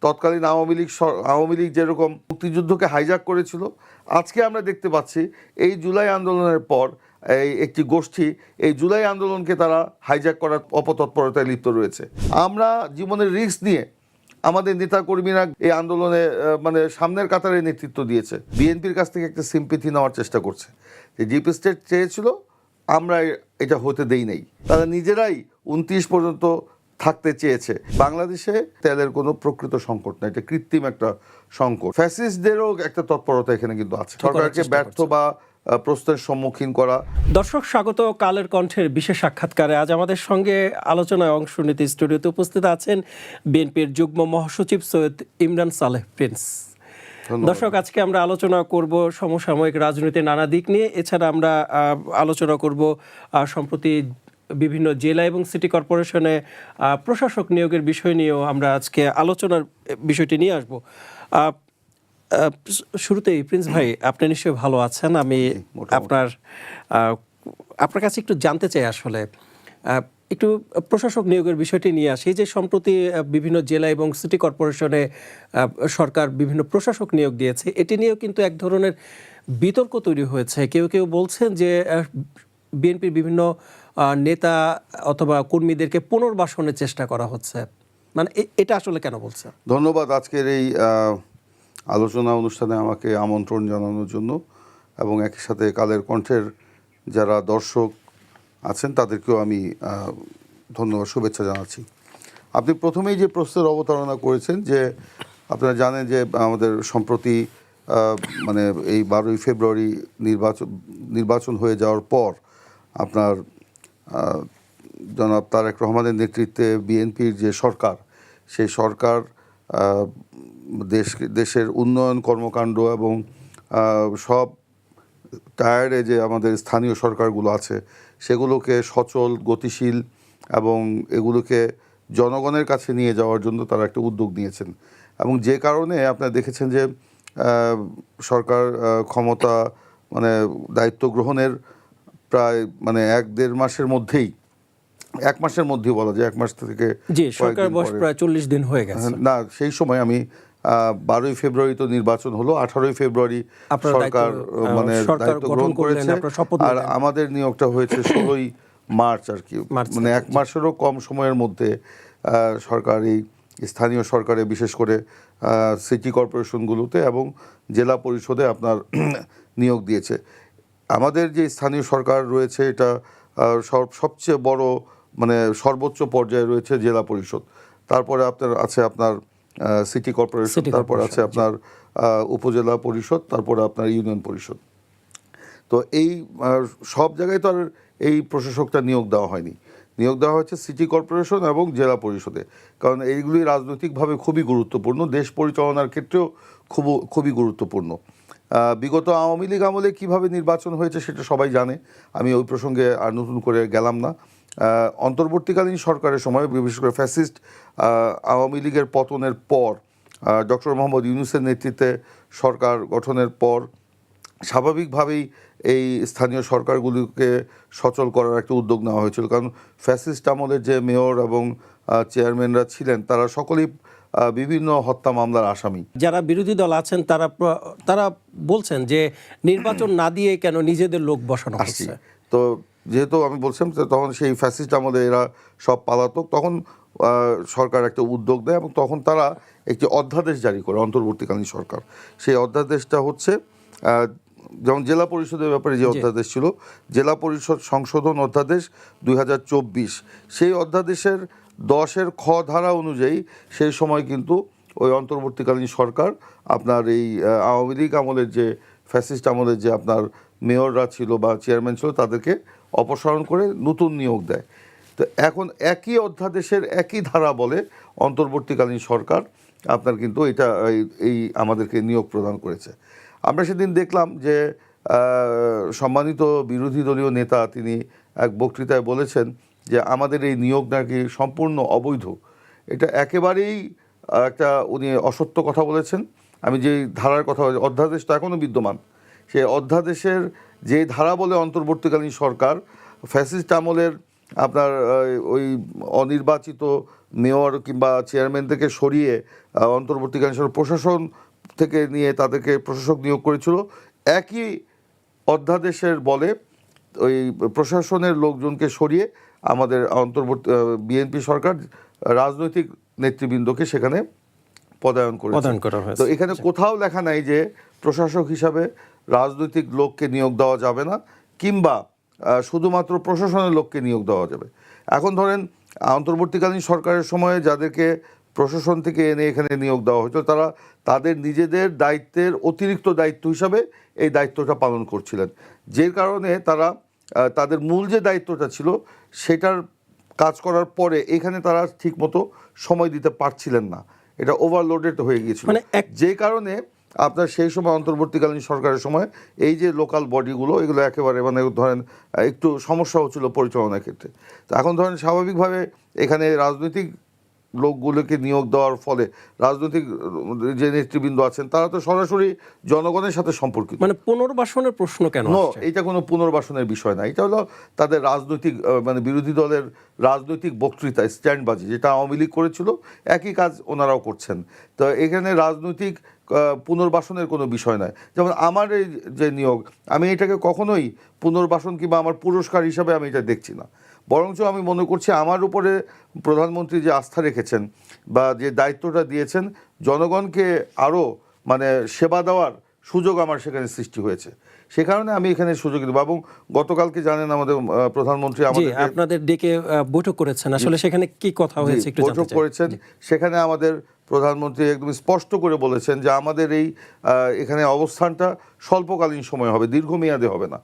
তৎকালীন আওয়ামী লীগ যেরকম মুক্তিযুদ্ধকে হাইজ্যাক করেছিল, আজকে আমরা দেখতে পাচ্ছি এই জুলাই আন্দোলনের পর একটি গোষ্ঠী এই জুলাই আন্দোলনকে তারা হাইজ্যাক করার অপতৎপরতায় লিপ্ত রয়েছে। আমরা জীবনের রিস্ক নিয়ে আমাদের নেতাকর্মীরা এই আন্দোলনে মানে সামনের কাতারে নেতৃত্ব দিয়েছে। বিএনপির কাছ থেকে একটা সিম্পিথি নেওয়ার চেষ্টা করছে যে ডিপ স্টেট চেয়েছিল, আমরা এটা হতে দেই নাই। তারা নিজেরাই 29 পর্যন্ত থাকতে চেয়েছে। বাংলাদেশে তেলের কোনো প্রকৃত সংকট না, এটা কৃত্রিম একটা সংকট। ফ্যাসিস্টদেরও একটা তৎপরতা এখানে কিন্তু আছে, সরকারকে ব্যর্থ বা প্রশ্নের সম্মুখীন করা। দর্শক স্বাগত কালের কণ্ঠের বিশেষ সাক্ষাৎকারে। আজ আমাদের সঙ্গে আলোচনায় অংশ নিতে স্টুডিওতে উপস্থিত আছেন বিএনপির যুগ্ম মহাসচিব সৈয়দ ইমরান সালেহ প্রিন্স। দর্শক, আজকে আমরা আলোচনা করব সমসাময়িক রাজনীতির নানা দিক নিয়ে। এছাড়া আমরা আলোচনা করব সম্প্রতি বিভিন্ন জেলা এবং সিটি কর্পোরেশনে প্রশাসক নিয়োগের বিষয় নিয়েও আমরা আজকে আলোচনার বিষয়টি নিয়ে আসব। শুরুতেই প্রিন্স ভাই, আপনি নিশ্চয়ই ভালো আছেন। আমি আপনার কাছে একটু জানতে চাই, আসলে একটু প্রশাসক নিয়োগের বিষয়টি নিয়ে আসি। যে সম্প্রতি বিভিন্ন জেলা এবং সিটি কর্পোরেশনে সরকার বিভিন্ন প্রশাসক নিয়োগ দিয়েছে, এটি নিয়েও কিন্তু এক ধরনের বিতর্ক তৈরি হয়েছে। কেউ কেউ বলছেন যে বিএনপির বিভিন্ন নেতা অথবা কর্মীদেরকে পুনর্বাসনের চেষ্টা করা হচ্ছে। মানে এটা আসলে কেন বলছে? ধন্যবাদ আজকের এই আলোচনা অনুষ্ঠানে আমাকে আমন্ত্রণ জানানোর জন্য, এবং একই সাথে কালের কণ্ঠের যারা দর্শক আছেন তাদেরকেও আমি ধন্যবাদ, শুভেচ্ছা জানাচ্ছি। আপনি প্রথমেই যে প্রশ্নের অবতারণা করেছেন, যে আপনারা জানেন যে আমাদের সম্প্রতি মানে এই 12ই ফেব্রুয়ারি নির্বাচন হয়ে যাওয়ার পর আপনার জনাব তারেক রহমানের নেতৃত্বে বিএনপির যে সরকার, সেই সরকার দেশের উন্নয়ন কর্মকাণ্ড এবং সব টায়ারে যে আমাদের স্থানীয় সরকারগুলো আছে সেগুলোকে সচল, গতিশীল এবং এগুলোকে জনগণের কাছে নিয়ে যাওয়ার জন্য তারা একটা উদ্যোগ নিয়েছেন। এবং যে কারণে আপনারা দেখেছেন যে সরকার ক্ষমতা মানে দায়িত্ব গ্রহণের প্রায় মানে 1-1.5 মাসের মধ্যেই, 1 মাসের মধ্যেই বলা যায়, 1 মাস থেকে সরকার বয়স প্রায় 40 দিন হয়ে গেছে। না, সেই সময় আমি 12ই ফেব্রুয়ারি তো নির্বাচন হলো, 18ই ফেব্রুয়ারি সরকার মানে দায়িত্ব গ্রহণ করেছে, আর আমাদের নিয়োগটা হয়েছে 16ই মার্চ আর কি। মানে 1 মাসেরও কম সময়ের মধ্যে সরকার এই স্থানীয় সরকারে, বিশেষ করে সিটি কর্পোরেশনগুলোতে এবং জেলা পরিষদে আপনার নিয়োগ দিয়েছে। আমাদের যে স্থানীয় সরকার রয়েছে এটা সবচেয়ে বড় মানে সর্বোচ্চ পর্যায়ে রয়েছে জেলা পরিষদ, তারপরে আপনার আছে আপনার সিটি কর্পোরেশন, তারপর আছে আপনার উপজেলা পরিষদ, তারপরে আপনার ইউনিয়ন পরিষদ। তো এই সব জায়গায় তো আর এই প্রশাসকটা নিয়োগ দেওয়া হয়নি, নিয়োগ দেওয়া হয়েছে সিটি কর্পোরেশন এবং জেলা পরিষদে, কারণ এইগুলি রাজনৈতিকভাবে খুবই গুরুত্বপূর্ণ, দেশ পরিচালনার ক্ষেত্রেও খুবই গুরুত্বপূর্ণ। বিগত আওয়ামী লীগ আমলে কীভাবে নির্বাচন হয়েছে সেটা সবাই জানে, আমি ওই প্রসঙ্গে আর নতুন করে গেলাম না। অন্তর্বর্তীকালীন সরকারের সময়, বিশেষ করে ফ্যাসিস্ট আওয়ামী লীগের পতনের পর ডক্টর মোহাম্মদ ইউনূসের নেতৃত্বে সরকার গঠনের পর স্বাভাবিকভাবেই এই স্থানীয় সরকারগুলিকে সচল করার একটা উদ্যোগ নেওয়া হয়েছিল, কারণ ফ্যাসিস্ট আমলের যে মেয়র এবং চেয়ারম্যানরা ছিলেন তারা সকলেই বিভিন্ন হত্যা মামলার আসামি। যারা বিরোধী দল আছেন তারা বলছেন যে নির্বাচন না দিয়ে কেন নিজেদের লোক বসানো হচ্ছে। তো যেহেতু আমি বলছিলাম তখন সেই ফ্যাসিস্ট আমলে এরা সব পলাতক, তখন সরকার একটা উদ্যোগ দেয় এবং তখন তারা একটি অধ্যাদেশ জারি করে, অন্তর্বর্তীকালীন সরকার। সেই অধ্যাদেশটা হচ্ছে যেমন জেলা পরিষদের ব্যাপারে যে অধ্যাদেশ ছিল, জেলা পরিষদ সংশোধন অধ্যাদেশ 2024, সেই অধ্যাদেশের 10-এর খ ধারা অনুযায়ী সেই সময় কিন্তু ওই অন্তর্বর্তীকালীন সরকার আপনার এই আওয়ামী লীগ আমলের যে ফ্যাসিস্ট আমলের যে আপনার মেয়ররা ছিল বা চেয়ারম্যান ছিল তাদেরকে অপসারণ করে নতুন নিয়োগ দেয়। তো এখন একই অধ্যাদেশের একই ধারা বলে অন্তর্বর্তীকালীন সরকার আপনার কিন্তু এটা এই আমাদেরকে নিয়োগ প্রদান করেছে। আমরা সেদিন দেখলাম যে সম্মানিত বিরোধী দলীয় নেতা তিনি এক বক্তৃতায় বলেছেন যে আমাদের এই নিয়োগ নাকি সম্পূর্ণ অবৈধ। এটা একেবারেই একটা উনি অসত্য কথা বলেছেন। আমি যে ধারার কথা, অধ্যাদেশ তো এখনও বিদ্যমান, সেই অধ্যাদেশের যে ধারা বলে অন্তর্বর্তীকালীন সরকার ফ্যাসিস্ট আমলের আপনার ওই অনির্বাচিত মেয়র কিংবা চেয়ারম্যান থেকে সরিয়ে অন্তর্বর্তীকালীন সরকার প্রশাসন থেকে নিয়ে তাদেরকে প্রশাসক নিয়োগ করেছিল। একই অধ্যাদেশের বলে ওই প্রশাসনের লোকজনকে সরিয়ে আমাদের অন্তর্বর্তী বিএনপি সরকার রাজনৈতিক নেতৃবৃন্দকে সেখানে পদায়ন করেছে। তো এখানে কোথাও লেখা নাই যে প্রশাসক হিসাবে রাজনৈতিক লোককে নিয়োগ দেওয়া যাবে না কিংবা শুধুমাত্র প্রশাসনের লোককে নিয়োগ দেওয়া যাবে। এখন ধরেন অন্তর্বর্তীকালীন সরকারের সময়ে যাদেরকে প্রশাসন থেকে এনে এখানে নিয়োগ দেওয়া হয়েছিল তারা তাদের নিজেদের দায়িত্বের অতিরিক্ত দায়িত্ব হিসাবে এই দায়িত্বটা পালন করছিলেন, যে কারণে তারা তাদের মূল যে দায়িত্বটা ছিল সেটার কাজ করার পরে এখানে তারা ঠিকমতো সময় দিতে পারছিলেন না, এটা ওভারলোডেড হয়ে গিয়েছিল, যে কারণে আপনার সেই সময় অন্তর্বর্তীকালীন সরকারের সময় এই যে লোকাল বডিগুলো এগুলো একেবারে মানে ধরেন একটু সমস্যা হচ্ছিল পরিচালনার ক্ষেত্রে। তো এখন ধরেন স্বাভাবিকভাবে এখানে রাজনৈতিক লোকগুলোকে নিয়োগ দেওয়ার ফলে রাজনৈতিক যে নেতৃবৃন্দ আছেন তারা তো সরাসরি জনগণের সাথে সম্পর্কিত। মানে পুনর্বাসনের প্রশ্ন কেন? এটা কোনো পুনর্বাসনের বিষয় না, এটা হলো তাদের রাজনৈতিক মানে বিরোধী দলের রাজনৈতিক বক্তৃতা, স্ট্যান্ডবাজি, যেটা আওয়ামী লীগ করেছিল একই কাজ ওনারাও করছেন। তো এখানে রাজনৈতিক পুনর্বাসনের কোনো বিষয় নয়। যেমন আমার এই যে নিয়োগ, আমি এটাকে কখনোই পুনর্বাসন কিংবা আমার পুরস্কার হিসাবে আমি এটা দেখছি না, বরঞ্চ আমি মনে করছি আমার উপরে প্রধানমন্ত্রী যে আস্থা রেখেছেন বা যে দায়িত্বটা দিয়েছেন জনগণকে আরও মানে সেবা দেওয়ার সুযোগ আমার সেখানে সৃষ্টি হয়েছে, সে কারণে আমি এখানে সুযোগ দেব। এবং গতকালকে জানেন আমাদের প্রধানমন্ত্রী আমাদের আপনাদের ডেকে বৈঠক করেছেন, আসলে সেখানে কি কথা হয়েছে একটু বৈঠক করেছেন, সেখানে আমাদের প্রধানমন্ত্রী একদম স্পষ্ট করে বলেছেন যে আমাদের এই এখানে অবস্থানটা স্বল্পকালীন সময় হবে, দীর্ঘমেয়াদে হবে না।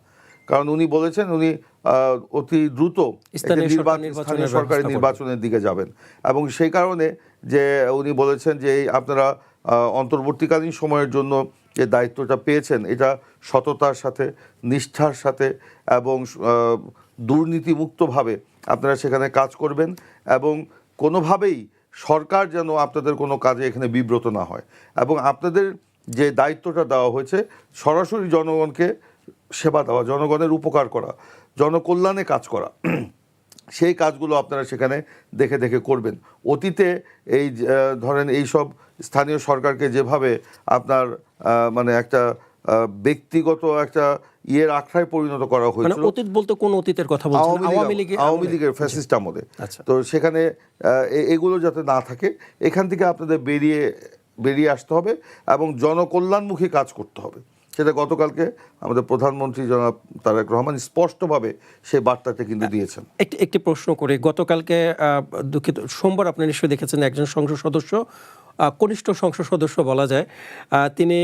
কারণ উনি বলেছেন উনি অতি দ্রুত স্থানীয় সরকারি নির্বাচনের দিকে যাবেন, এবং সেই কারণে যে উনি বলেছেন যে আপনারা অন্তর্বর্তীকালীন সময়ের জন্য যে দায়িত্বটা পেয়েছেন এটা সততার সাথে, নিষ্ঠার সাথে এবং দুর্নীতিমুক্তভাবে আপনারা সেখানে কাজ করবেন, এবং কোনোভাবেই সরকার যেন আপনাদের কোনো কাজে এখানে বিব্রত না হয়, এবং আপনাদের যে দায়িত্বটা দেওয়া হয়েছে সরাসরি জনগণকে সেবা দেওয়া, জনগণের উপকার করা, জনকল্যাণে কাজ করা, সেই কাজগুলো আপনারা সেখানে দেখে দেখে করবেন। অতীতে এই ধরেন এইসব স্থানীয় সরকারকে যেভাবে আপনার মানে একটা ব্যক্তিগত একটা ইয়ের আখড়ায় পরিণত করা হয়েছিল, অতীত বলতে কোন অতীতের কথা বলছেন? আওয়ামী লীগের ফ্যাসিস্ট আমলে। তো সেখানে এগুলো যাতে না থাকে, এখান থেকে আপনাদের বেরিয়ে আসতে হবে এবং জনকল্যাণমুখী কাজ করতে হবে। সেটা গতকালকে আমাদের প্রধানমন্ত্রী জনাব তারেক রহমান স্পষ্টভাবে সেই বার্তাটা কিন্তু দিয়েছেন। একটি প্রশ্ন করে, গতকালকে দুঃখিত সোমবার আপনি নিশ্চয়ই দেখেছেন একজন সংসদ সদস্য, কনিষ্ঠ সংসদ সদস্য বলা যায়, তিনি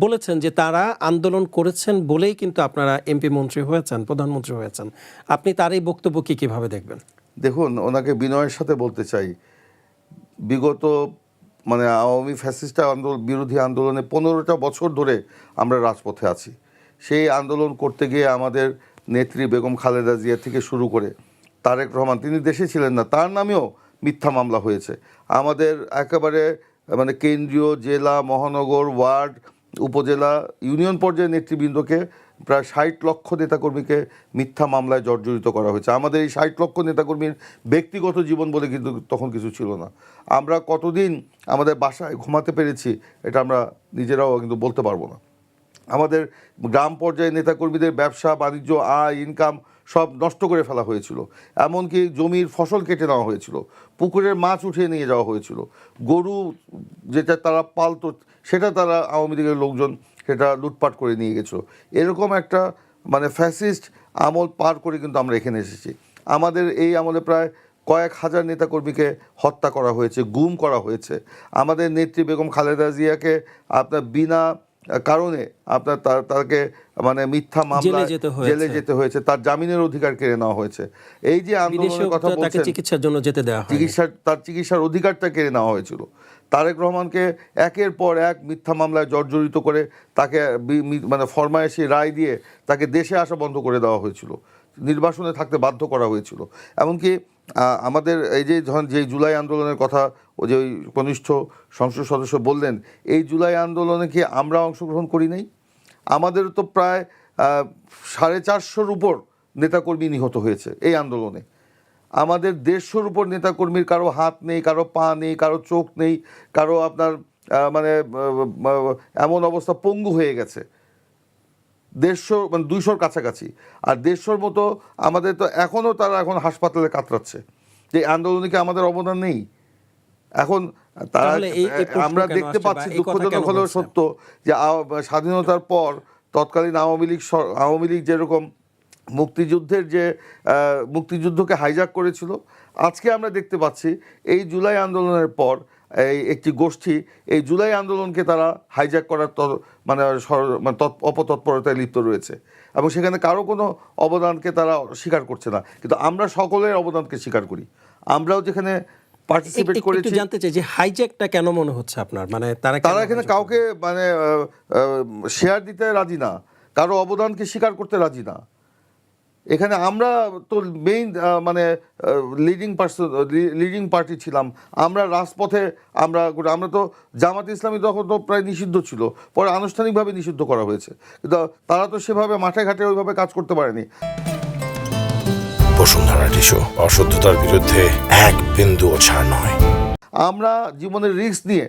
বলেছেন যে তারা আন্দোলন করেছেন বলেই কিন্তু আপনারা এমপি মন্ত্রী হয়েছেন, প্রধানমন্ত্রী হয়েছেন। আপনি তার এই বক্তব্যকে কিভাবে দেখবেন? দেখুন, ওনাকে বিনয়ের সাথে বলতে চাই, বিগত মানে আওয়ামী ফ্যাসিস্ট বিরোধী আন্দোলনে 15টা বছর ধরে আমরা রাজপথে আছি। সেই আন্দোলন করতে গিয়ে আমাদের নেত্রী বেগম খালেদা জিয়া থেকে শুরু করে তারেক রহমান, তিনি দেশে ছিলেন না, তার নামেও মিথ্যা মামলা হয়েছে। আমাদের একেবারে মানে কেন্দ্রীয়, জেলা, মহানগর, ওয়ার্ড, উপজেলা, ইউনিয়ন পর্যায়ের নেতৃবৃন্দকে প্রায় 60 লক্ষ নেতাকর্মীকে মিথ্যা মামলায় জর্জরিত করা হয়েছে। আমাদের এই 60 লক্ষ নেতাকর্মীর ব্যক্তিগত জীবন বলে কিন্তু তখন কিছু ছিল না। আমরা কতদিন আমাদের বাসায় ঘুমাতে পেরেছি এটা আমরা নিজেরাও কিন্তু বলতে পারবো না। আমাদের গ্রাম পর্যায়ে নেতাকর্মীদের ব্যবসা বাণিজ্য, আয়, ইনকাম সব নষ্ট করে ফেলা হয়েছিল। এমনকি জমির ফসল কেটে নেওয়া হয়েছিল, পুকুরের মাছ উঠিয়ে নিয়ে যাওয়া হয়েছিল, গরু যেটা তারা পালতো সেটা তারা আওয়ামী লীগের লোকজন সেটা লুটপাট করে নিয়ে গেছিলো। এরকম একটা মানে ফ্যাসিস্ট আমল পার করে কিন্তু আমরা এখানে এসেছি। আমাদের এই আমলে প্রায় কয়েক হাজার নেতাকর্মীকে হত্যা করা হয়েছে, গুম করা হয়েছে। আমাদের নেত্রী বেগম খালেদা জিয়াকে আপনার বিনা কারণে আপনার তাকে মানে মিথ্যা মামলা জেলে যেতে হয়েছে, তার জামিনের অধিকার কেড়ে নেওয়া হয়েছে। এই যে আন্দোলনের কথা বলছেন, চিকিৎসার জন্য যেতে দেওয়া হয়, তার চিকিৎসার অধিকারটা কেড়ে নেওয়া হয়েছিল। তারেক রহমানকে একের পর এক মিথ্যা মামলায় জর্জরিত করে তাকে মানে ফরমায়েশি রায় দিয়ে তাকে দেশে আসা বন্ধ করে দেওয়া হয়েছিল, নির্বাসনে থাকতে বাধ্য করা হয়েছিল। এমনকি আমাদের এই যে ধরেন যে জুলাই আন্দোলনের কথা ওই যে ওই কনিষ্ঠ সংসদ সদস্য বললেন, এই জুলাই আন্দোলনে কি আমরা অংশগ্রহণ করি নাই? আমাদেরও তো প্রায় 450-র উপর নেতাকর্মী নিহত হয়েছে এই আন্দোলনে। আমাদের 150 উপর নেতাকর্মীর কারো হাত নেই, কারো পা নেই, কারো চোখ নেই, কারো আপনার মানে এমন অবস্থা পঙ্গু হয়ে গেছে। 150 মানে 200-র কাছাকাছি। আর 150-র মতো আমাদের তো এখনও তারা এখন হাসপাতালে কাতরাচ্ছে। যে আন্দোলনে কি আমাদের অবদান নেই? এখন তারা, আমরা দেখতে পাচ্ছি, দুঃখজনক হলেও সত্য, যে স্বাধীনতার পর তৎকালীন আওয়ামী লীগ যেরকম মুক্তিযুদ্ধকে হাইজ্যাক করেছিল, আজকে আমরা দেখতে পাচ্ছি এই জুলাই আন্দোলনের পর এই একটি গোষ্ঠী এই জুলাই আন্দোলনকে তারা হাইজ্যাক করার মানে অপতৎপরতায় লিপ্ত রয়েছে, এবং সেখানে কারো কোনো অবদানকে তারা স্বীকার করছে না। কিন্তু আমরা সকলের অবদানকে স্বীকার করি। আমরাও যেখানে পার্টিসিপেট করেছি। জানতে চাই যে হাইজ্যাকটা কেন মনে হচ্ছে আপনার, মানে তারা এখানে কাউকে মানে শেয়ার দিতে রাজি না, কারো অবদানকে স্বীকার করতে রাজি না। এখানে আমরা তো মেইন মানে লিডিং পার্টি ছিলাম। আমরা রাজপথে আমরা তো জামাত ইসলামী তখন তো প্রায় নিষিদ্ধ ছিল, পরে আনুষ্ঠানিকভাবে নিষিদ্ধ করা হয়েছে, কিন্তু তারা তো সেভাবে মাঠে ঘাটে ওইভাবে কাজ করতে পারেনি। বসুন্ধরা টিস্যু, অশুদ্ধতার বিরুদ্ধে এক বিন্দুও ছাড় নয়। আমরা জীবনের রিস্ক নিয়ে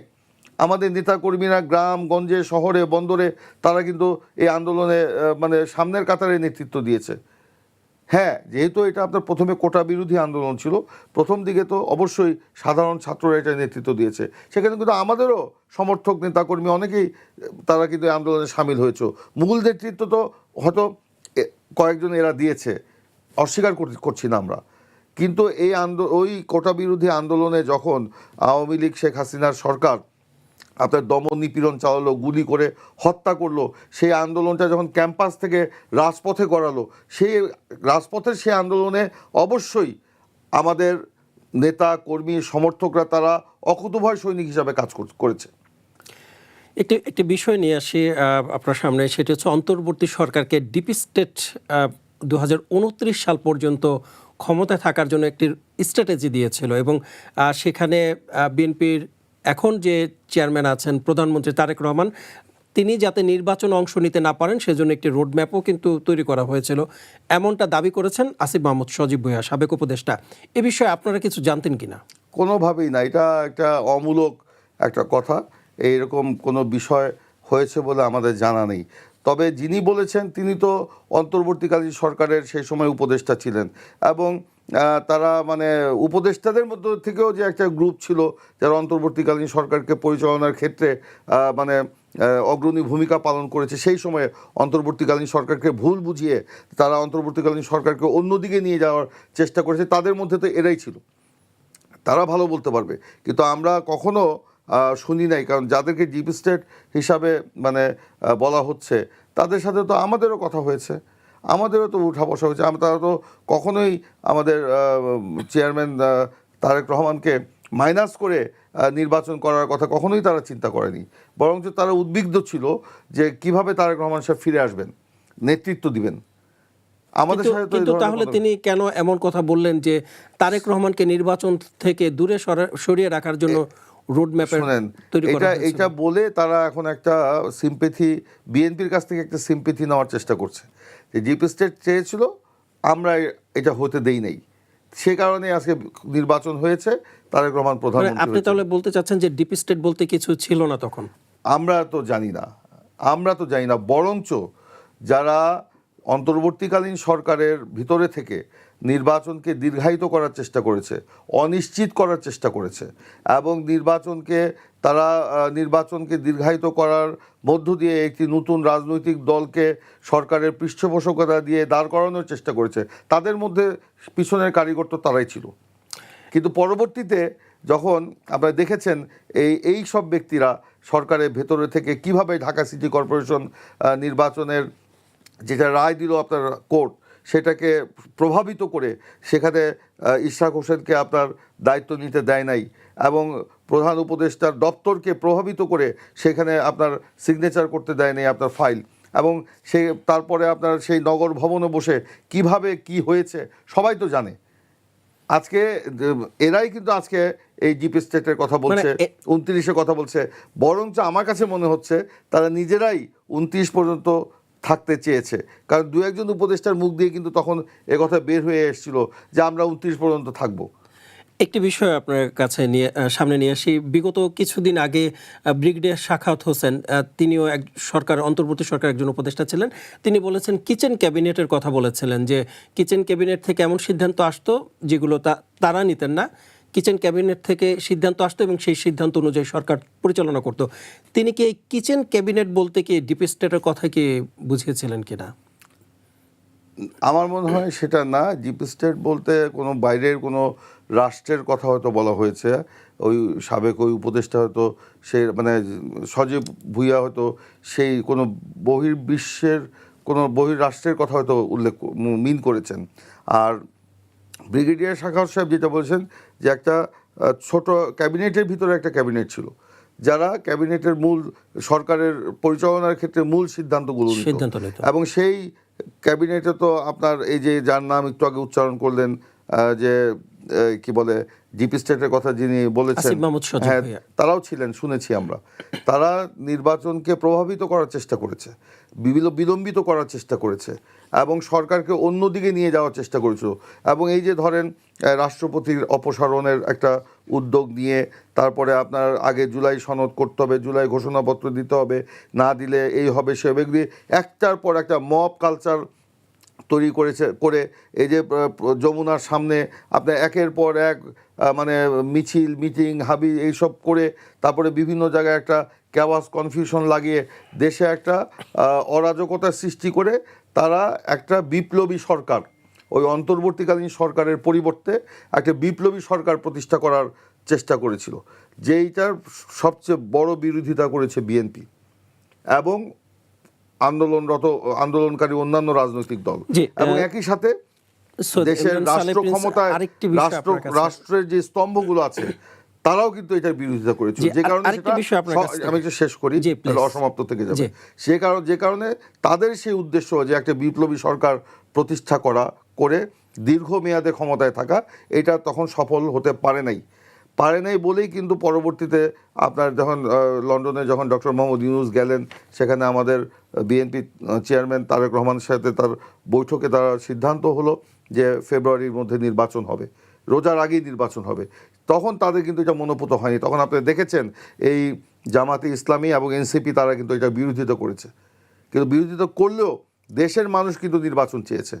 আমাদের নেতাকর্মীরা গ্রাম গঞ্জে শহরে বন্দরে তারা কিন্তু এই আন্দোলনে মানে সামনের কাতারে নেতৃত্ব দিয়েছে। হ্যাঁ, যেহেতু এটা আপনার প্রথমে কোটা বিরোধী আন্দোলন ছিল, প্রথম দিকে তো অবশ্যই সাধারণ ছাত্ররা এটা নেতৃত্ব দিয়েছে, সেখানে কিন্তু আমাদেরও সমর্থক নেতাকর্মী অনেকেই তারা কিন্তু এই আন্দোলনে সামিল হয়েছে। মূল নেতৃত্ব তো হয়তো কয়েকজন এরা দিয়েছে, অস্বীকার করছি না আমরা, কিন্তু এই ওই কোটা বিরোধী আন্দোলনে যখন আওয়ামী লীগ শেখ হাসিনার সরকার আপনার দমন নিপীড়ন চালালো, গুলি করে হত্যা করলো, সেই আন্দোলনটা যখন ক্যাম্পাস থেকে রাজপথে গড়ালো, সেই রাজপথের সেই আন্দোলনে অবশ্যই আমাদের নেতা কর্মী সমর্থকরা তারা অকুতোভয় সৈনিক হিসাবে কাজ করেছে। একটি বিষয় নিয়ে আসি আপনার সামনে, সেটি হচ্ছে অন্তর্বর্তী সরকারকে ডিপ স্টেট 2029 সাল পর্যন্ত ক্ষমতায় থাকার জন্য একটি স্ট্র্যাটেজি দিয়েছিল, এবং সেখানে বিএনপির এখন যে চেয়ারম্যান আছেন প্রধানমন্ত্রী তারেক রহমান, তিনি যাতে নির্বাচনে অংশ নিতে না পারেন সেজন্য একটি রোডম্যাপও কিন্তু তৈরি করা হয়েছিল, এমনটা দাবি করেছেন আসিফ মাহমুদ সজীব ভুঁইয়া, সাবেক উপদেষ্টা। এ বিষয়ে আপনারা কিছু জানতেন কিনা? কোনোভাবেই না, এটা একটা অমূলক একটা কথা। এইরকম কোনো বিষয় হয়েছে বলে আমাদের জানা নেই। তবে যিনি বলেছেন তিনি তো অন্তর্বর্তীকালীন সরকারের সেই সময় উপদেষ্টা ছিলেন, এবং তারা মানে উপদেষ্টাদের মধ্যে থেকেও যে একটা গ্রুপ ছিল যারা অন্তর্বর্তীকালীন সরকারকে পরিচালনার ক্ষেত্রে মানে অগ্রণী ভূমিকা পালন করেছে, সেই সময়ে অন্তর্বর্তীকালীন সরকারকে ভুল বুঝিয়ে তারা অন্তর্বর্তীকালীন সরকারকে অন্যদিকে নিয়ে যাওয়ার চেষ্টা করেছে, তাদের মধ্যে তো এরাই ছিল, তারা ভালো বলতে পারবে। কিন্তু আমরা কখনো শুনি নাই, কারণ যাদেরকে ডিপ স্টেট হিসাবে মানে বলা হচ্ছে তাদের সাথে তো আমাদেরও কথা হয়েছে, আমাদেরও তো উঠা বসা হয়েছে। তারা তো কখনোই আমাদের চেয়ারম্যান তারেক রহমানকে মাইনাস করে নির্বাচন করার কথা কখনোই তারা চিন্তা করেনি, বরঞ্চ তারা উদ্বিগ্ন ছিল যে কিভাবে তারেক রহমান সাহেব ফিরে আসবেন, নেতৃত্ব দিবেন আমাদের সাথে। কিন্তু তাহলে তিনি কেন এমন কথা বললেন যে তারেক রহমানকে নির্বাচন থেকে দূরে সরিয়ে রাখার জন্য রোডম্যাপের তৈরি করা হয়েছে? এটা বলে তারা এখন একটা সিম্পেথি, বিএনপির কাছ থেকে একটা সিম্পেথি নেওয়ার চেষ্টা করছে যে ডিপ স্টেট চেয়েছিল, আমরা এটা হতে দেই নাই, সে কারণে আজকে নির্বাচন হয়েছে, তারেক রহমান প্রধানমন্ত্রী। আপনি তাহলে বলতে চাচ্ছেন যে ডিপ স্টেট বলতে কিছু ছিল না তখন? আমরা তো জানি না, বরঞ্চ যারা অন্তর্বর্তীকালীন সরকারের ভিতরে থেকে নির্বাচনকে দীর্ঘায়িত করার চেষ্টা করেছে, অনিশ্চিত করার চেষ্টা করেছে, এবং নির্বাচনকে দীর্ঘায়িত করার মধ্য দিয়ে একটি নতুন রাজনৈতিক দলকে সরকারের পৃষ্ঠপোষকতা দিয়ে দাঁড় করানোর চেষ্টা করেছে, তাদের মধ্যে পিছনের কারিগর তো তারাই ছিল। কিন্তু পরবর্তীতে যখন আপনারা দেখেছেন এই সব ব্যক্তিরা সরকারের ভেতরে থেকে কিভাবে ঢাকা সিটি কর্পোরেশন নির্বাচনের যেটা রায় দিল আপনার কোর্ট, সেটাকে প্রভাবিত করে সেখানে ইশরাক হোসেনকে আপনার দায়িত্ব নিতে দেয় নাই, এবং প্রধান উপদেষ্টার দপ্তরকে প্রভাবিত করে সেখানে আপনার সিগনেচার করতে দেয় নাই আপনার ফাইল, এবং তারপরে আপনার সেই নগর ভবনে বসে কিভাবে কি হয়েছে সবাই তো জানে। আজকে এরাই কিন্তু আজকে এই ডিপ স্টেটের কথা বলছে, 29-এর কথা বলছে, বরঞ্চ আমার কাছে মনে হচ্ছে তারা নিজেরাই 29 পর্যন্ত থাকতে চেয়েছে, কারণ দু একজন উপদেষ্টার মুখ দিয়ে কিন্তু তখন একথা বের হয়ে এসেছিল যে আমরা 29 পর্যন্ত থাকবো। একটি বিষয় আপনার কাছে সামনে নিয়ে আসি। বিগত কিছুদিন আগে ব্রিগেডিয়ার সাখাওয়াত হোসেন, তিনিও অন্তর্বর্তী সরকার একজন উপদেষ্টা ছিলেন, তিনি বলেছেন কিচেন ক্যাবিনেটের কথা বলেছিলেন, যে কিচেন ক্যাবিনেট থেকে এমন সিদ্ধান্ত আসতো যেগুলো তারা নিতেন না, কিচেন ক্যাবিনেট থেকে সিদ্ধান্ত আসতো এবং সেই সিদ্ধান্ত অনুযায়ী সরকার পরিচালনা করত। তিনি কি এই কিচেন ক্যাবিনেট বলতে কি ডিপ স্টেটের কথা কি বুঝিয়েছিলেন কিনা? আমার মনে হয় সেটা না। ডিপ স্টেট বলতে কোনো বাইরের কোনো রাষ্ট্রের কথা হয়তো বলা হয়েছে। ওই সাবেক ওই উপদেষ্টা হয়তো সে মানে সজীব ভুইয়া হয়তো সেই কোনো বহির্বিশ্বের কোনো বহির্রাষ্ট্রের কথা হয়তো মিন করেছেন। আর ব্রিগেডিয়ার সাখাওয়াত সাহেব যেটা বলেছেন যে একটা ছোট ক্যাবিনেটের ভিতরে একটা ক্যাবিনেট ছিল, যারা ক্যাবিনেটের মূল সরকারের পরিচালনার ক্ষেত্রে মূল সিদ্ধান্তগুলো নিত। এবং সেই ক্যাবিনেটে তো আপনার এই যে যার নাম একটু আগে উচ্চারণ করলেন, যে কি বলে ডিপ স্টেটের কথা যিনি বলেছেন, হ্যাঁ তারাও ছিলেন, শুনেছি আমরা। তারা নির্বাচনকে প্রভাবিত করার চেষ্টা করেছে, বিলম্বিত করার চেষ্টা করেছে এবং সরকারকে অন্যদিকে নিয়ে যাওয়ার চেষ্টা করেছিল। এবং এই যে ধরেন রাষ্ট্রপতির অপসারণের একটা উদ্যোগ নিয়ে, তারপরে আপনার আগে জুলাই সনদ করতে হবে, জুলাই ঘোষণাপত্র দিতে হবে, না দিলে এই হবে সে হবে, এগুলি একটার পর একটা মব কালচার তৈরি করে এই যে যমুনার সামনে আপনার একের পর এক মানে মিছিল, মিটিং, হাবি এইসব করে তারপরে বিভিন্ন জায়গায় একটা ক্যাওয়াস, কনফিউশন লাগিয়ে দেশে একটা অরাজকতার সৃষ্টি করে তারা একটা বিপ্লবী সরকার, ওই অন্তর্বর্তীকালীন সরকারের পরিবর্তে একটা বিপ্লবী সরকার প্রতিষ্ঠা করার চেষ্টা করেছিল, যেইটার সবচেয়ে বড় বিরোধিতা করেছে বিএনপি এবং আন্দোলনকারী অন্যান্য রাজনৈতিক দল। এবং একই সাথে দেশের রাষ্ট্র ক্ষমতায় রাষ্ট্রের যে স্তম্ভগুলো আছে তারাও কিন্তু এটার বিরোধিতা করেছিল, যে কারণে আমি একটু শেষ করি, অসমাপ্ত থেকে যাবে। যে কারণে তাদের সেই উদ্দেশ্য যে একটা বিপ্লবী সরকার প্রতিষ্ঠা করে দীর্ঘমেয়াদে ক্ষমতায় থাকা, এটা তখন সফল হতে পারে নাই বলেই কিন্তু পরবর্তীতে আপনার যখন লন্ডনে যখন ডক্টর মোহাম্মদ ইউনূস গেলেন, সেখানে আমাদের বিএনপি চেয়ারম্যান তারেক রহমানের সাথে তার বৈঠকে তার সিদ্ধান্ত হলো যে ফেব্রুয়ারির মধ্যে নির্বাচন হবে, রোজার আগেই নির্বাচন হবে। তখন তাদের কিন্তু এটা মনোপুত হয়নি। তখন আপনি দেখেছেন এই জামাতে ইসলামী এবং এনসিপি তারা কিন্তু এটা বিরোধিতা করেছে, কিন্তু বিরোধিতা করলেও দেশের মানুষ কিন্তু নির্বাচন চেয়েছে,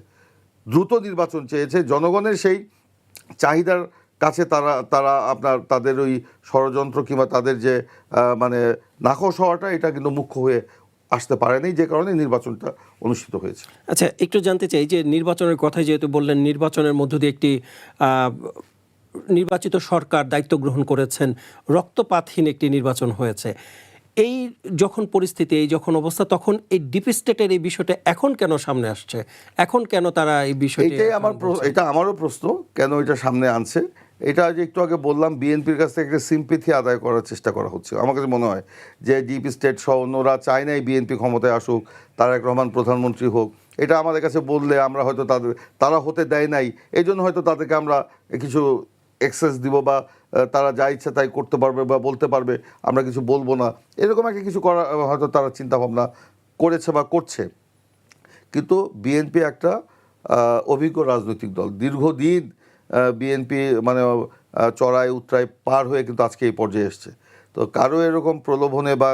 দ্রুত নির্বাচন চেয়েছে। জনগণের সেই চাহিদার কাছে তারা আপনার তাদের ওই ষড়যন্ত্র কিংবা তাদের যে মানে নাকশ হওয়াটা, এটা কিন্তু মুখ্য হয়ে আসতে পারেনি, যে কারণে নির্বাচনটা অনুষ্ঠিত হয়েছে। আচ্ছা, একটু জানতে চাই যে নির্বাচনের কথাই যেহেতু বললেন, নির্বাচনের মধ্য দিয়ে একটি নির্বাচিত সরকার দায়িত্ব গ্রহণ করেছেন, রক্তপাতহীন একটি নির্বাচন হয়েছে। এই যখন পরিস্থিতি, এই যখন অবস্থা, তখন এই ডিপ স্টেটের এই বিষয়টা এখন কেন সামনে আসছে? এখন কেন তারা এই বিষয়টা, এটা আমারও প্রশ্ন, কেন এটা সামনে আনছে? এটা যে একটু আগে বললাম, বিএনপির কাছ থেকে একটা সিম্পিথি আদায় করার চেষ্টা করা হচ্ছে। আমার কাছে মনে হয় যে ডিপ স্টেট সহ অন্যরা চায় নাই বিএনপি ক্ষমতায় আসুক, তারেক রহমান প্রধানমন্ত্রী হোক। এটা আমাদের কাছে বললে আমরা হয়তো তারা হতে দেয় নাই, এই জন্য হয়তো তাদেরকে আমরা কিছু এক্সেস দিব, বা তারা যা ইচ্ছা তাই করতে পারবে বা বলতে পারবে, আমরা কিছু বলবো না, এরকম একটা কিছু করা হয়তো তারা চিন্তাভাবনা করেছে বা করছে। কিন্তু বিএনপি একটা অভিজ্ঞ রাজনৈতিক দল, দীর্ঘদিন বিএনপি মানে চড়াই উতরাই পার হয়ে কিন্তু আজকে এই পর্যায়ে এসছে। তো কারো এরকম প্রলোভনে বা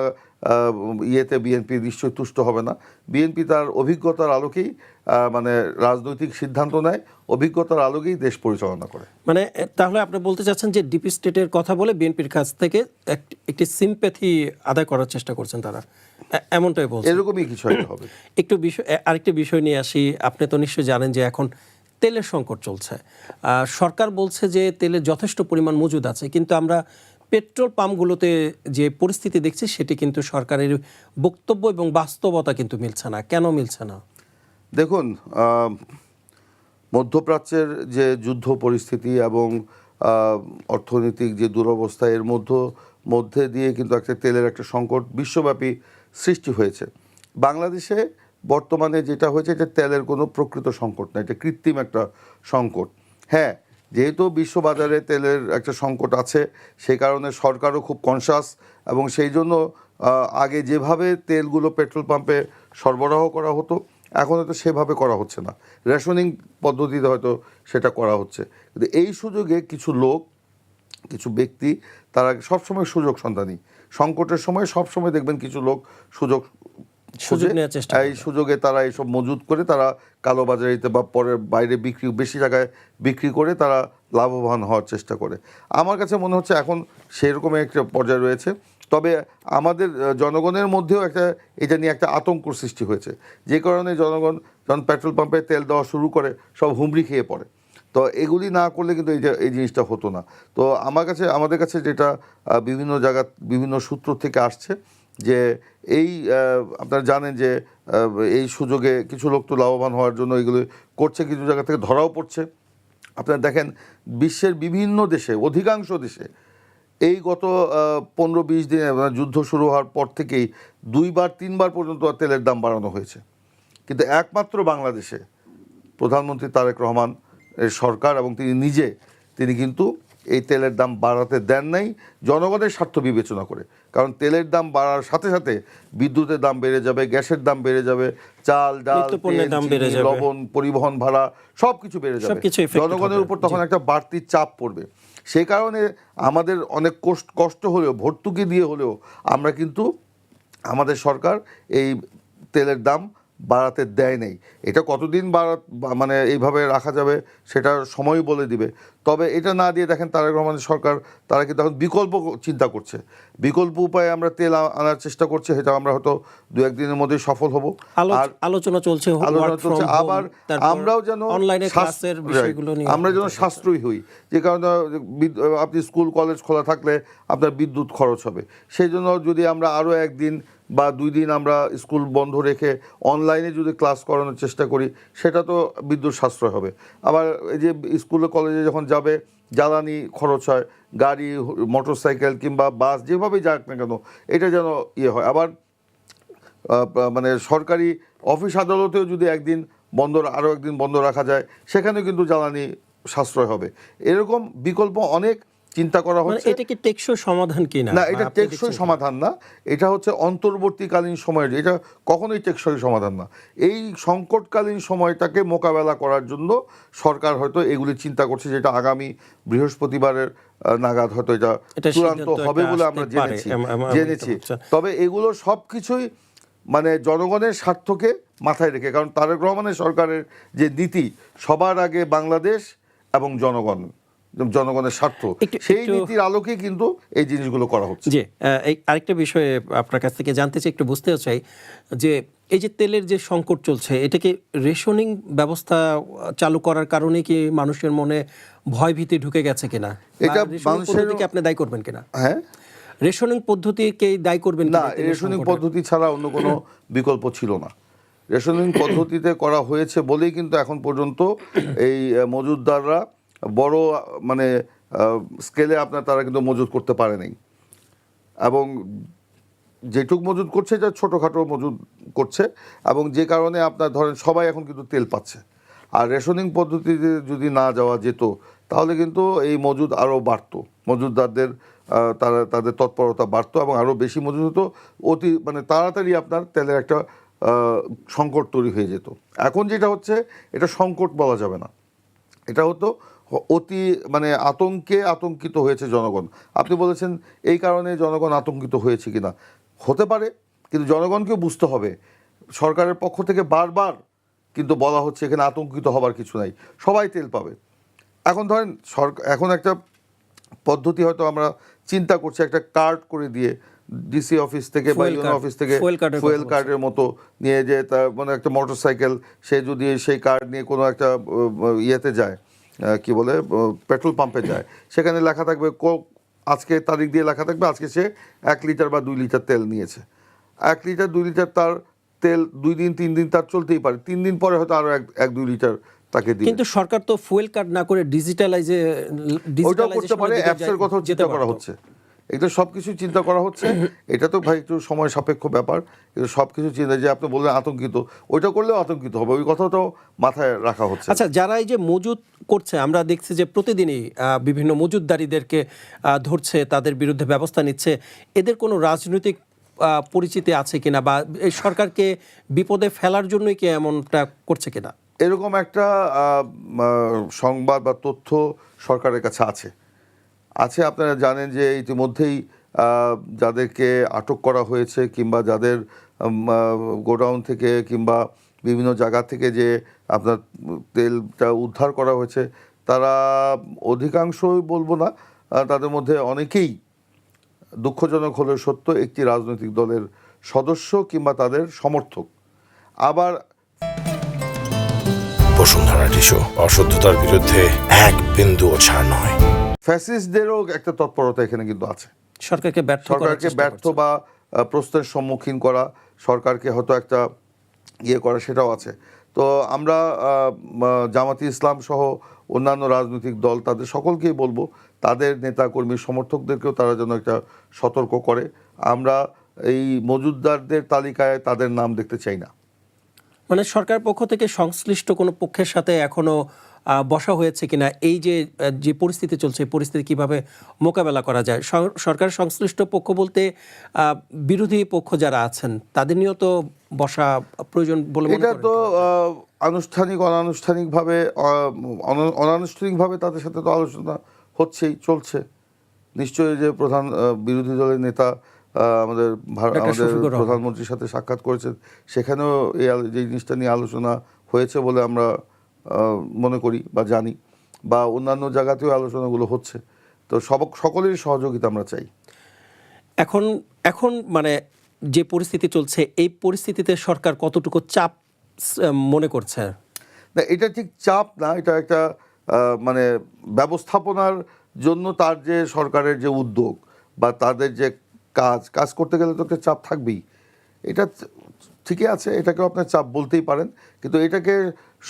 ইয়েতে বিএনপি নিশ্চয়ই তুষ্ট হবে না। বিএনপি তার অভিজ্ঞতার আলোকেই মানে রাজনৈতিক সিদ্ধান্ত নেয়, অভিজ্ঞতার আলোকেই দেশ পরিচালনা করে। মানে তাহলে আপনি বলতে চাচ্ছেন যে ডিপ স্টেটের কথা বলে বিএনপির কাছ থেকে একটি সিম্প্যাথি আদায় করার চেষ্টা করছেন তারা, এমনটাই বলছেন? এরকমই কিছু একটা হবে। আরেকটি বিষয় নিয়ে আসি। আপনি তো নিশ্চয়ই জানেন যে এখন তেলের সংকট চলছে। সরকার বলছে যে তেলের যথেষ্ট পরিমাণ মজুদ আছে, কিন্তু আমরা পেট্রোল পাম্পগুলোতে যে পরিস্থিতি দেখছি সেটি কিন্তু সরকারের বক্তব্য এবং বাস্তবতা কিন্তু মিলছে না। কেন মিলছে না? দেখুন, মধ্যপ্রাচ্যের যে যুদ্ধ পরিস্থিতি এবং অর্থনৈতিক যে দুরবস্থা, এর মধ্যে দিয়ে কিন্তু একটা তেলের একটা সংকট বিশ্বব্যাপী সৃষ্টি হয়েছে। বাংলাদেশে বর্তমানে যেটা হয়েছে, এটা তেলের কোনো প্রকৃত সংকট না, এটা কৃত্রিম একটা সংকট। হ্যাঁ, যেহেতু বিশ্ববাজারে তেলের একটা সংকট আছে, সেই কারণে সরকারও খুব কনসাস এবং সেই জন্য আগে যেভাবে তেলগুলো পেট্রোল পাম্পে সরবরাহ করা হতো এখন হয়তো সেভাবে করা হচ্ছে না, রেশনিং পদ্ধতিতে হয়তো সেটা করা হচ্ছে। কিন্তু এই সুযোগে কিছু লোক, কিছু ব্যক্তি, তারা সবসময় সুযোগ সন্ধানী, সংকটের সময় সবসময় দেখবেন কিছু লোক সুযোগ নেওয়ার চেষ্টা, এই সুযোগে তারা এইসব মজুত করে তারা কালোবাজারিতে বা পরে বাইরে বিক্রি, বেশি জায়গায় বিক্রি করে তারা লাভবান হওয়ার চেষ্টা করে। আমার কাছে মনে হচ্ছে এখন সেরকম একটা পর্যায়ে রয়েছে। তবে আমাদের জনগণের মধ্যেও এটা নিয়ে একটা আতঙ্ক সৃষ্টি হয়েছে, যে কারণে জনগণ যখন পেট্রোল পাম্পে তেল দেওয়া শুরু করে সব হুমড়ি খেয়ে পড়ে। তো এগুলি না করলে কিন্তু এই জিনিসটা হতো না। তো আমাদের কাছে যেটা বিভিন্ন জায়গা, বিভিন্ন সূত্র থেকে আসছে যে এই আপনারা জানেন যে এই সুযোগে কিছু লোক তো লাভবান হওয়ার জন্য এগুলো করছে, কিছু জায়গা থেকে ধরাও পড়ছে। আপনারা দেখেন বিশ্বের বিভিন্ন দেশে, অধিকাংশ দেশে এই গত 15-20 দিনে যুদ্ধ শুরু হওয়ার পর থেকেই 2-3বার পর্যন্ত তেলের দাম বাড়ানো হয়েছে। কিন্তু একমাত্র বাংলাদেশে প্রধানমন্ত্রী তারেক রহমান এর সরকার এবং তিনি কিন্তু এই তেলের দাম বাড়াতে দেন নাই জনগণের স্বার্থ বিবেচনা করে। কারণ তেলের দাম বাড়ার সাথে সাথে বিদ্যুতের দাম বেড়ে যাবে, গ্যাসের দাম বেড়ে যাবে, চাল ডাল লবণ, পরিবহন ভাড়া সব কিছু বেড়ে যাবে, জনগণের উপর তখন একটা বাড়তি চাপ পড়বে। সেই কারণে আমাদের অনেক কষ্ট হলেও, ভর্তুকি দিয়ে হলেও আমরা কিন্তু, আমাদের সরকার এই তেলের দাম বাড়াতে দেয় নেই। এটা কতদিন মানে এইভাবে রাখা যাবে সেটা সময় বলে দিবে। তবে এটা না দিয়ে দেখেন তারেক রহমানের সরকার, তারা কিন্তু এখন বিকল্প চিন্তা করছে, বিকল্প উপায়ে আমরা তেল আনার চেষ্টা করছে। সেটা আমরা হয়তো 2-1 দিনের মধ্যেই সফল হব। আর আলোচনা চলছে, আবার আমরাও যেন সাশ্রয়ী হই, যে কারণে আপনি স্কুল কলেজ খোলা থাকলে আপনার বিদ্যুৎ খরচ হবে। সেই জন্য যদি আমরা আরও 1 দিন বা 2 দিন আমরা স্কুল বন্ধ রেখে অনলাইনে যদি ক্লাস করানোর চেষ্টা করি, সেটা তো বিদ্যুৎ সাশ্রয় হবে। আবার এই যে স্কুলে কলেজে যখন যাবে জ্বালানি খরচ হয়, গাড়ি, মোটরসাইকেল কিংবা বাস যেভাবেই যাক না কেন, এটা যেন হয়। আবার মানে সরকারি অফিস আদালতেও যদি আরও একদিন বন্ধ রাখা যায়, সেখানেও কিন্তু জ্বালানি সাশ্রয় হবে। এরকম বিকল্প অনেক চিন্তা করা হচ্ছে। এটা কি টেকসই সমাধান কিনা? না, এটা টেকসই সমাধান না, এটা হচ্ছে অন্তর্বর্তীকালীন সময়ের, এটা কখনোই টেকসই সমাধান না। এই সংকটকালীন সময়টাকে মোকাবেলা করার জন্য সরকার হয়তো এগুলি চিন্তা করছে, যেটা আগামী বৃহস্পতিবারের নাগাদ হয়তো এটা চূড়ান্ত হবে বলে আমরা জেনেছি। তবে এগুলো সব কিছুই মানে জনগণের স্বার্থকে মাথায় রেখে, কারণ তারেক রহমানের সরকারের যে নীতি, সবার আগে বাংলাদেশ এবং জনগণের স্বার্থ, সেই নীতির আলোকে কিন্তু এই জিনিসগুলো করা হচ্ছে। জি, আরেকটা বিষয়ে আপনার কাছ থেকে জানতে চাই, একটু বুঝতেও চাই যে এই যে তেলের যে সংকট চলছে, এটা কি রেশনিং ব্যবস্থা চালু করার কারণে কি মানুষের মনে ভয় ভীতি ঢুকে গেছে কিনা? এটা মানুষের আপনি দায়ী করবেন কিনা? হ্যাঁ, রেশনিং পদ্ধতিকে দায়ী করবেন না? রেশনিং পদ্ধতি ছাড়া অন্য কোনো বিকল্প ছিল না। রেশনিং পদ্ধতিতে করা হয়েছে বলেই কিন্তু এখন পর্যন্ত এই মজুতদাররা বড় মানে স্কেলে তারা কিন্তু মজুত করতে পারে নাই, এবং যেটুক মজুত করছে এটা ছোটোখাটো মজুত করছে, এবং যে কারণে আপনার ধরেন সবাই এখন কিন্তু তেল পাচ্ছে। আর রেশনিং পদ্ধতিতে যদি না যাওয়া যেত তাহলে কিন্তু এই মজুদ আরও বাড়তো, মজুতদারদের তাদের তৎপরতা বাড়তো এবং আরও বেশি মজুদ হতো, মানে তাড়াতাড়ি আপনার তেলের একটা সংকট তৈরি হয়ে যেত। এখন যেটা হচ্ছে, এটা সংকট বলা যাবে না, এটা হতো অতি মানে আতঙ্কিত হয়েছে জনগণ। আপনি বলেছেন এই কারণে জনগণ আতঙ্কিত হয়েছে কিনা, হতে পারে, কিন্তু জনগণকেও বুঝতে হবে সরকারের পক্ষ থেকে বারবার কিন্তু বলা হচ্ছে এখানে আতঙ্কিত হবার কিছু নাই, সবাই তেল পাবে। এখন ধরেন এখন একটা পদ্ধতি হয়তো আমরা চিন্তা করছি, একটা কার্ড করে দিয়ে ডিসি অফিস থেকে বা ইউনো অফিস থেকে ফুয়েল কার্ডের মতো নিয়ে, যে তার মানে একটা মোটরসাইকেল, সে যদি সেই কার্ড নিয়ে কোনো একটা ইয়েতে যায়, কি বলে পেট্রোল পাম্পে যায়, সেখানে লেখা থাকবে আজকে তারিখ দিয়ে লেখা থাকবে আজকে সে 1 লিটার বা 2 লিটার তেল নিয়েছে। 1 লিটার 2 লিটার তার তেল 2 দিন 3 দিন তার চলতেই পারে, 3 দিন পরে হয়তো আরও 1-2 লিটার তাকে দিবে। কিন্তু সরকার তো ফুয়েল কার্ড না করে ওইটাও করতে পারে, অ্যাপসের কথা চিন্তা করা হচ্ছে, এটা সব কিছু চিন্তা করা হচ্ছে। এটা তো ভাই একটু সময় সাপেক্ষ ব্যাপার, কিন্তু সব কিছু চিন্তা, যে আপনি বললেন আতঙ্কিত, ওইটা করলেও আতঙ্কিত হবে, ওই কথাটাও মাথায় রাখা হচ্ছে। আচ্ছা, যারা এই যে মজুত করছে, আমরা দেখছি যে প্রতিদিনই বিভিন্ন মজুতদারীদেরকে ধরছে, তাদের বিরুদ্ধে ব্যবস্থা নিচ্ছে, এদের কোনো রাজনৈতিক পরিচিতি আছে কিনা, বা এই সরকারকে বিপদে ফেলার জন্যই কি এমনটা করছে কিনা? এরকম একটা সংবাদ বা তথ্য সরকারের কাছে আছে। আপনারা জানেন যে ইতিমধ্যেই যাদেরকে আটক করা হয়েছে কিংবা যাদের গোডাউন থেকে কিংবা বিভিন্ন জায়গা থেকে যে আপনার তেলটা উদ্ধার করা হয়েছে, তারা অধিকাংশই বলবো না, তাদের মধ্যে অনেকেই দুঃখজনক হলেও সত্য একটি রাজনৈতিক দলের সদস্য কিংবা তাদের সমর্থক। আবার বসুন্ধরা টিস্যু, অশুদ্ধতার বিরুদ্ধে এক বিন্দুও ছাড় নয়। ফ্যাসিস্টদেরও একটা তৎপরতা এখানে কিন্তু আছে। সরকারকে ব্যর্থ বা প্রশ্নের সম্মুখীন করা, সরকারকে হয়তো একটা করা, সেটাও আছে। তো আমরা জামাতি ইসলাম সহ অন্যান্য রাজনৈতিক দল তাদের সকলকেই বলবো, তাদের নেতা কর্মী সমর্থকদেরকেও তারা যেন একটা সতর্ক করে। আমরা এই মজুদদারদের তালিকায় তাদের নাম দেখতে চাই না। মানে সরকার পক্ষ থেকে সংশ্লিষ্ট কোনো পক্ষের সাথে এখনো বসা হয়েছে কিনা, এই যে পরিস্থিতি চলছে, পরিস্থিতি কিভাবে মোকাবেলা করা যায়? সরকার সংশ্লিষ্ট পক্ষ বলতে বিরোধী পক্ষ যারা আছেন তাদের নিয়েও তো বসা প্রয়োজন বলে মনে করেন? এটা তো অনানুষ্ঠানিকভাবে তাদের সাথে তো আলোচনা চলছে নিশ্চয়ই। যে প্রধান বিরোধী দলের নেতা আমাদের প্রধানমন্ত্রীর সাথে সাক্ষাৎ করেছেন, সেখানেও এই জিনিসটা নিয়ে আলোচনা হয়েছে বলে আমরা মনে করি বা জানি, বা অন্যান্য জায়গাতেও আলোচনাগুলো হচ্ছে। তো সকলেরই সহযোগিতা আমরা চাই। এখন মানে যে পরিস্থিতি চলছে, এই পরিস্থিতিতে সরকার কতটুকু চাপ মনে করছে? না, এটা ঠিক চাপ না, এটা একটা মানে ব্যবস্থাপনার জন্য তার যে সরকারের যে উদ্যোগ বা তাদের যে কাজ করতে গেলে তো একটা চাপ থাকবেই। এটা ঠিকই আছে, এটাকেও আপনার চাপ বলতেই পারেন, কিন্তু এটাকে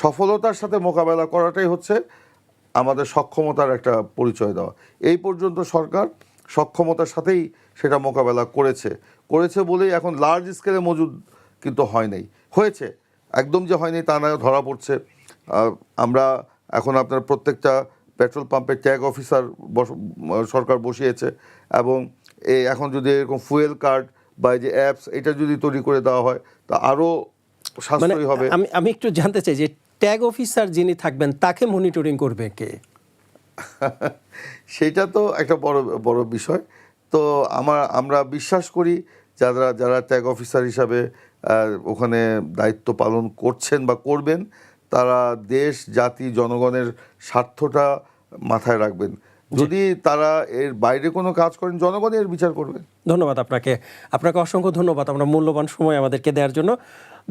সফলতার সাথে মোকাবেলা করাটাই হচ্ছে আমাদের সক্ষমতার একটা পরিচয় দেওয়া। এই পর্যন্ত সরকার সক্ষমতার সাথেই সেটা মোকাবেলা করেছে বলেই এখন লার্জ স্কেলে মজুদ কিন্তু হয়েছে একদম যে হয়নি তা না, ধরা পড়ছে। আমরা এখন আপনার প্রত্যেকটা পেট্রোল পাম্পে ট্যাগ অফিসার সরকার বসিয়েছে, এবং এখন যদি এরকম ফুয়েল কার্ড বা যে অ্যাপস এটা যদি তৈরি করে দেওয়া হয় তা আরও সাশ্রয়ী হবে। আমি একটু জানতে চাই যে ট্যাগ অফিসার যিনি থাকবেন তাকে মনিটরিং করবে কে? সেটা তো একটা বড় বিষয়। তো আমরা বিশ্বাস করি যারা ট্যাগ অফিসার হিসাবে ওখানে দায়িত্ব পালন করছেন বা করবেন, তারা দেশ, জাতি, জনগণের স্বার্থটা মাথায় রাখবেন। যদি তারা এর বাইরে কোনো কাজ করেন, জনগণ এর বিচার করবে। ধন্যবাদ আপনাকে অসংখ্য ধন্যবাদ আপনার মূল্যবান সময় আমাদেরকে দেওয়ার জন্য।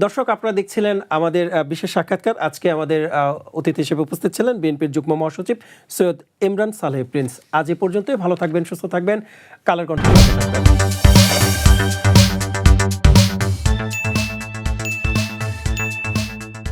দর্শক, আপনারা দেখছিলেন আমাদের বিশেষ সাক্ষাৎকার। আজকে আমাদের অতিথি হিসেবে উপস্থিত ছিলেন বিএনপির যুগ্ম মহাসচিব সৈয়দ ইমরান সালেহ প্রিন্স। আজ এ পর্যন্তই। ভালো থাকবেন, সুস্থ থাকবেন। কালের কণ্ঠ।